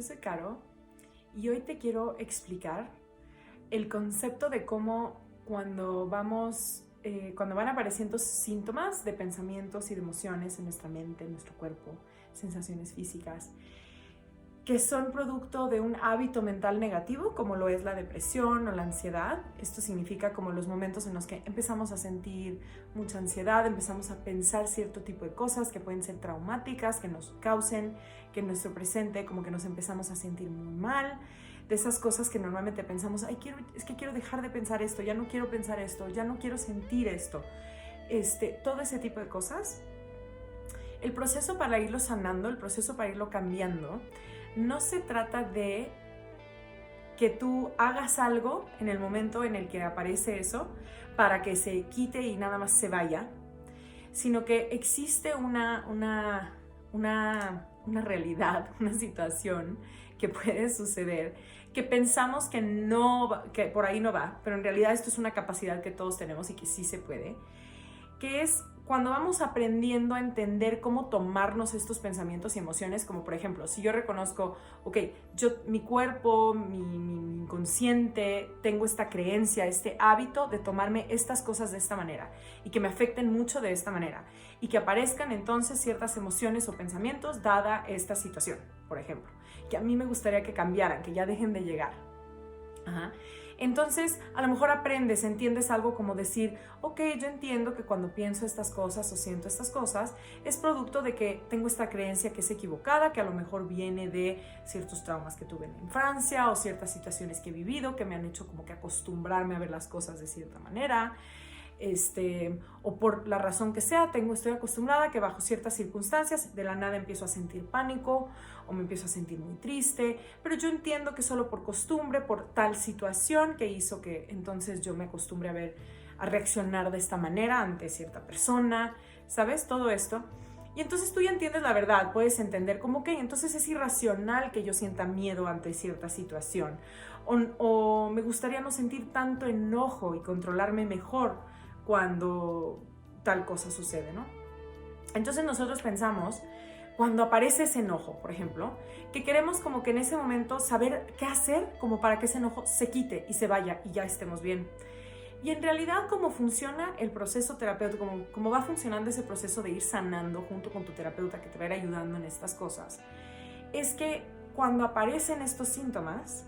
yo soy Caro y hoy te quiero explicar el concepto de cómo cuando van apareciendo síntomas de pensamientos y de emociones en nuestra mente, en nuestro cuerpo, sensaciones físicas, que son producto de un hábito mental negativo, como lo es la depresión o la ansiedad. Esto significa como los momentos en los que empezamos a sentir mucha ansiedad, empezamos a pensar cierto tipo de cosas que pueden ser traumáticas, que nos causen que en nuestro presente como que nos empezamos a sentir muy mal, de esas cosas que normalmente pensamos, es que quiero dejar de pensar esto, ya no quiero pensar esto, ya no quiero sentir esto, todo ese tipo de cosas. El proceso para irlo sanando, el proceso para irlo cambiando, no se trata de que tú hagas algo en el momento en el que aparece eso para que se quite y nada más se vaya, sino que existe una realidad, una situación que puede suceder, que pensamos que por ahí no va, pero en realidad esto es una capacidad que todos tenemos y que sí se puede, que es cuando vamos aprendiendo a entender cómo tomarnos estos pensamientos y emociones, como por ejemplo, si yo reconozco, mi cuerpo, mi inconsciente, tengo esta creencia, este hábito de tomarme estas cosas de esta manera y que me afecten mucho de esta manera y que aparezcan entonces ciertas emociones o pensamientos dada esta situación, por ejemplo, que a mí me gustaría que cambiaran, que ya dejen de llegar. Entonces, a lo mejor entiendes algo como decir, yo entiendo que cuando pienso estas cosas o siento estas cosas, es producto de que tengo esta creencia que es equivocada, que a lo mejor viene de ciertos traumas que tuve en la infancia o ciertas situaciones que he vivido que me han hecho como que acostumbrarme a ver las cosas de cierta manera. O por la razón que sea, estoy acostumbrada a que bajo ciertas circunstancias de la nada empiezo a sentir pánico o me empiezo a sentir muy triste, pero yo entiendo que solo por costumbre, por tal situación que hizo que entonces yo me acostumbre a reaccionar de esta manera ante cierta persona, ¿sabes? Todo esto. Y entonces tú ya entiendes la verdad, puedes entender como que entonces es irracional que yo sienta miedo ante cierta situación o me gustaría no sentir tanto enojo y controlarme mejor cuando tal cosa sucede, ¿no? Entonces nosotros pensamos, cuando aparece ese enojo, por ejemplo, que queremos como que en ese momento saber qué hacer como para que ese enojo se quite y se vaya y ya estemos bien. Y en realidad cómo funciona el proceso terapéutico, cómo va funcionando ese proceso de ir sanando junto con tu terapeuta que te va a ir ayudando en estas cosas, es que cuando aparecen estos síntomas,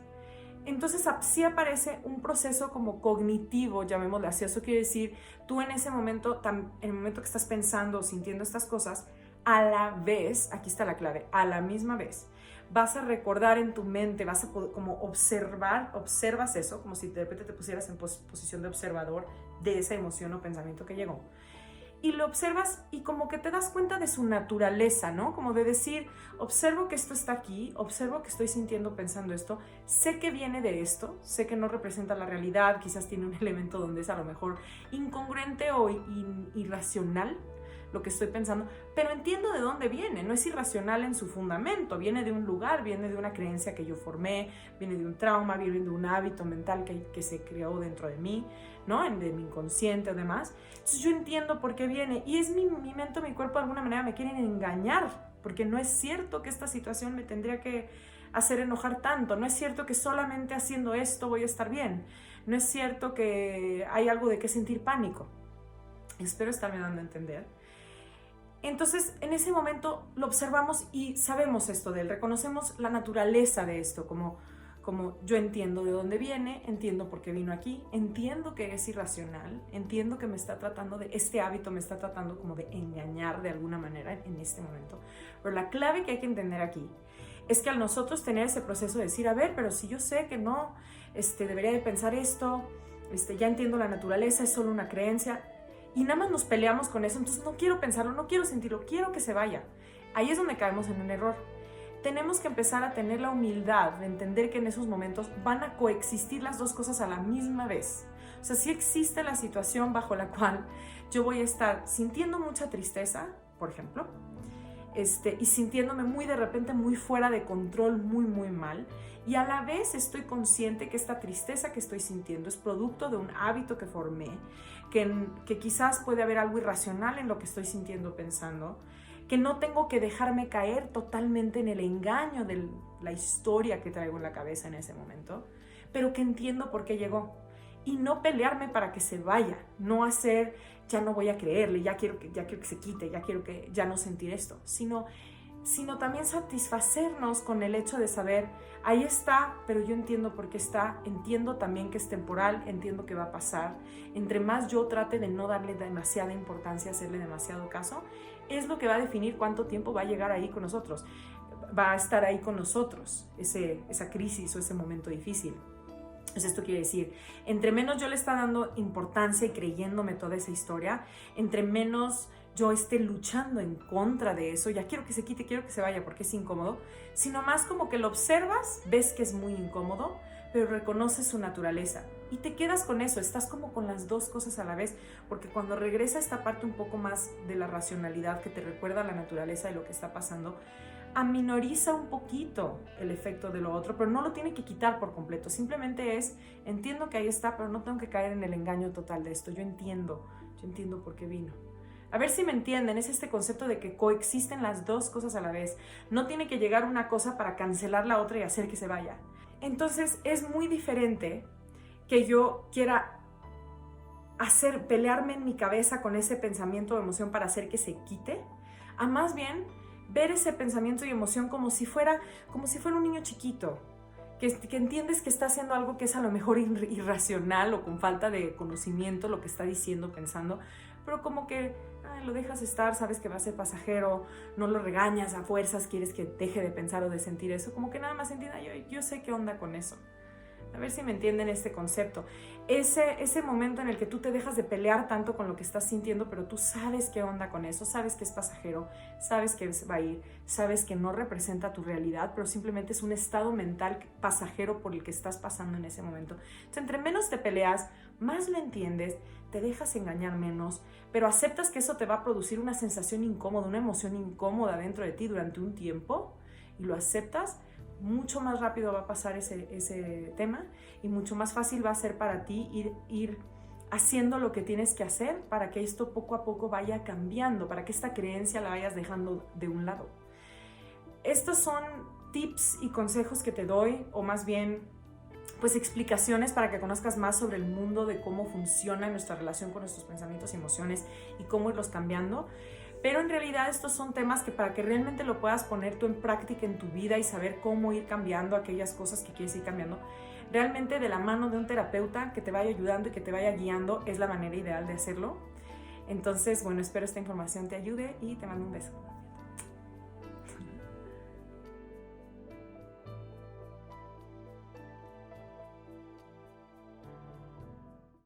entonces sí aparece un proceso como cognitivo, llamémosle así. Eso quiere decir, tú en ese momento, en el momento que estás pensando o sintiendo estas cosas, a la vez, aquí está la clave, a la misma vez, vas a recordar en tu mente, vas a poder como observas eso, como si de repente te pusieras en posición de observador de esa emoción o pensamiento que llegó. Y lo observas y como que te das cuenta de su naturaleza, ¿no? Como de decir, observo que esto está aquí, observo que estoy sintiendo, pensando esto, sé que viene de esto, sé que no representa la realidad, quizás tiene un elemento donde es a lo mejor incongruente o irracional lo que estoy pensando, pero entiendo de dónde viene, no es irracional en su fundamento, viene de un lugar, viene de una creencia que yo formé, viene de un trauma, viene de un hábito mental que se creó dentro de mí, ¿no? De mi inconsciente o demás. Entonces yo entiendo por qué viene y es mi mente o mi cuerpo de alguna manera me quieren engañar, porque no es cierto que esta situación me tendría que hacer enojar tanto, no es cierto que solamente haciendo esto voy a estar bien, no es cierto que hay algo de qué sentir pánico. Espero estarme dando a entender. Entonces, en ese momento lo observamos y sabemos esto de él, reconocemos la naturaleza de esto, como yo entiendo de dónde viene, entiendo por qué vino aquí, entiendo que es irracional, entiendo que este hábito me está tratando como de engañar de alguna manera en este momento. Pero la clave que hay que entender aquí es que al nosotros tener ese proceso de decir, a ver, pero si yo sé que no, debería de pensar esto, ya entiendo la naturaleza, es solo una creencia, y nada más nos peleamos con eso, entonces no quiero pensarlo, no quiero sentirlo, quiero que se vaya. Ahí es donde caemos en un error. Tenemos que empezar a tener la humildad de entender que en esos momentos van a coexistir las dos cosas a la misma vez. O sea, sí existe la situación bajo la cual yo voy a estar sintiendo mucha tristeza, por ejemplo, y sintiéndome de repente muy fuera de control, muy, muy mal. Y a la vez estoy consciente que esta tristeza que estoy sintiendo es producto de un hábito que formé, que quizás puede haber algo irracional en lo que estoy sintiendo, pensando, que no tengo que dejarme caer totalmente en el engaño de la historia que traigo en la cabeza en ese momento, pero que entiendo por qué llegó. Y no pelearme para que se vaya, no hacer, ya no voy a creerle, ya quiero que se quite, ya quiero que ya no sentir esto, sino también satisfacernos con el hecho de saber, ahí está, pero yo entiendo por qué está, entiendo también que es temporal, entiendo que va a pasar. Entre más yo trate de no darle demasiada importancia, hacerle demasiado caso, es lo que va a definir cuánto tiempo va a llegar ahí con nosotros, va a estar ahí con nosotros, esa crisis o ese momento difícil. Entonces esto quiere decir, entre menos yo le está dando importancia y creyéndome toda esa historia, entre menos yo esté luchando en contra de eso, ya quiero que se quite, quiero que se vaya porque es incómodo, sino más como que lo observas, ves que es muy incómodo, pero reconoces su naturaleza y te quedas con eso, estás como con las dos cosas a la vez, porque cuando regresa esta parte un poco más de la racionalidad que te recuerda la naturaleza de lo que está pasando, aminoriza un poquito el efecto de lo otro, pero no lo tiene que quitar por completo, simplemente es, entiendo que ahí está, pero no tengo que caer en el engaño total de esto, yo entiendo por qué vino. A ver si me entienden, es este concepto de que coexisten las dos cosas a la vez, no tiene que llegar una cosa para cancelar la otra y hacer que se vaya. Entonces es muy diferente que yo quiera pelearme en mi cabeza con ese pensamiento o emoción para hacer que se quite, a más bien ver ese pensamiento y emoción como si fuera un niño chiquito, que entiendes que está haciendo algo que es a lo mejor irracional o con falta de conocimiento lo que está diciendo, pensando, pero como que lo dejas estar, sabes que va a ser pasajero, no lo regañas a fuerzas, quieres que deje de pensar o de sentir eso, como que nada más entienda, yo sé qué onda con eso. A ver si me entienden este concepto. Ese momento en el que tú te dejas de pelear tanto con lo que estás sintiendo, pero tú sabes qué onda con eso, sabes que es pasajero, sabes que va a ir, sabes que no representa tu realidad, pero simplemente es un estado mental pasajero por el que estás pasando en ese momento. Entonces, entre menos te peleas, más lo entiendes, te dejas engañar menos, pero aceptas que eso te va a producir una sensación incómoda, una emoción incómoda dentro de ti durante un tiempo, y lo aceptas, mucho más rápido va a pasar ese tema y mucho más fácil va a ser para ti ir haciendo lo que tienes que hacer para que esto poco a poco vaya cambiando, para que esta creencia la vayas dejando de un lado. Estos son tips y consejos que te doy, o más bien pues explicaciones para que conozcas más sobre el mundo, de cómo funciona nuestra relación con nuestros pensamientos y emociones y cómo irlos cambiando. Pero en realidad estos son temas que para que realmente lo puedas poner tú en práctica en tu vida y saber cómo ir cambiando aquellas cosas que quieres ir cambiando, realmente de la mano de un terapeuta que te vaya ayudando y que te vaya guiando es la manera ideal de hacerlo. Entonces, bueno, espero esta información te ayude y te mando un beso.